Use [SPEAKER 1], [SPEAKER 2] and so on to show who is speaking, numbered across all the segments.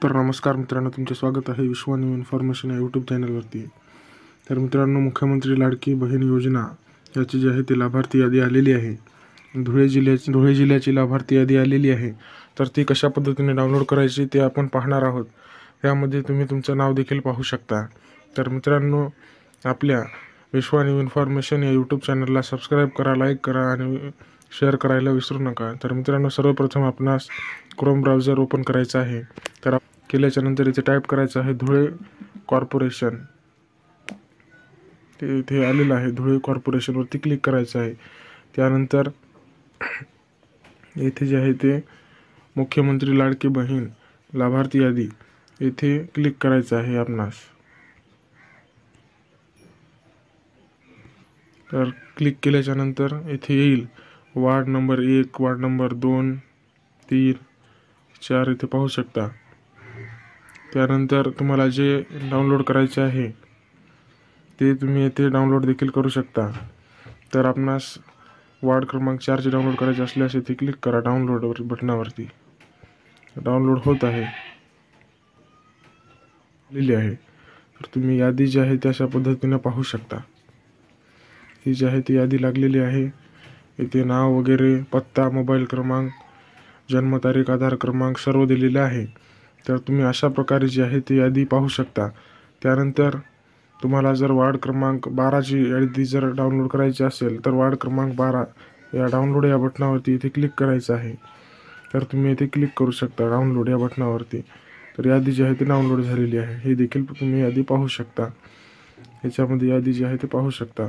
[SPEAKER 1] तर नमस्कार मित्रांनो, तुमचे स्वागत आहे विश्व न्यू इन्फॉर्मेशन या यूट्यूब चॅनलवरती। तर मित्रांनो, मुख्यमंत्री लाडकी बहीण योजना याची जी आहे ती लाभार्थी यादी आलेली आहे। धुळे जिल्ह्याची लाभार्थी यादी आलेली आहे। तर ती कशा पद्धतीने डाउनलोड करायची ते आपण पाहणार आहोत। यामध्ये तुम्ही तुमचं नाव देखील पाहू शकता। तर मित्रांनो, आपल्या विश्व न्यू इन्फॉर्मेशन या यूट्यूब चॅनलला सबस्क्राईब करा, लाईक करा आणि शेअर करायला विसरू नका। तर मित्रांनो, सर्वप्रथम आपणास क्रोम ब्राउझर ओपन करायचा आहे। तर केल्याच्या नंतर इथे टाईप करायचं आहे धुळे कॉर्पोरेशन। ते इथे आलेलं आहे, धुळे कॉर्पोरेशनवरती क्लिक करायचं आहे। त्यानंतर इथे जे आहे ते मुख्यमंत्री लाडकी बहीण लाभार्थी यादी इथे क्लिक करायचं आहे आपणास। तर क्लिक केल्याच्या नंतर इथे येईल वार्ड नंबर 1, वार्ड नंबर 2, 3, 4 इथे पाहू शकता। त्यानंतर तुम्हाला जे डाउनलोड करायचे आहे ते तुम्ही येथे डाउनलोड देखील करू शकता। तर आपणास वार्ड क्रमांक 4 डाउनलोड करायचे असल्यास इथे क्लिक करा डाउनलोड बटनावरती। डाउनलोड होत आहे, लिहिली आहे। तर तुम्ही यादी जी आहे ती अशा पद्धतीने पाहू शकता। ही जी आहे ती यादी लागलेली आहे। इथे नाव वगैरे, पत्ता, मोबाईल क्रमांक, जन्मतारीख, आधार क्रमांक सर्व दिलेले आहे। तर तुम्ही अशा प्रकारे जी आहे ती यादी पाहू शकता। त्यानंतर तुम्हाला जर वार्ड क्रमांक 12ची यादी जर डाउनलोड करायची असेल तर वार्ड क्रमांक 12 या डाउनलोड या बटनावरती इथे क्लिक करायचं आहे। तर तुम्ही इथे क्लिक करू शकता डाउनलोड या बटनावरती। तर यादी जी आहे ती डाउनलोड झालेली आहे, हे देखील तुम्ही यादी पाहू शकता। याच्यामध्ये यादी जी आहे ते पाहू शकता।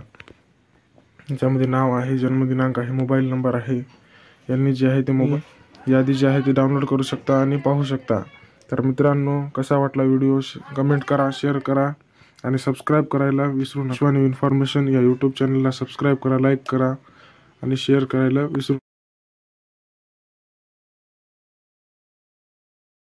[SPEAKER 1] याच्यामध्ये नाव आहे, जन्मदिनांक आहे, मोबाईल नंबर आहे। यांनी जे आहे ते मोबाईल यादी जी आहे ती डाउनलोड करू शकता आणि पाहू शकता। तर मित्रांनो, कसा वाटला व्हिडिओ कमेंट करा, शेअर करा आणि सबस्क्राईब करायला विसरू नका। विश्व न्यू इन्फॉर्मेशन या यूट्यूब चॅनलला सबस्क्राईब करा, लाईक करा आणि शेअर करायला विसरू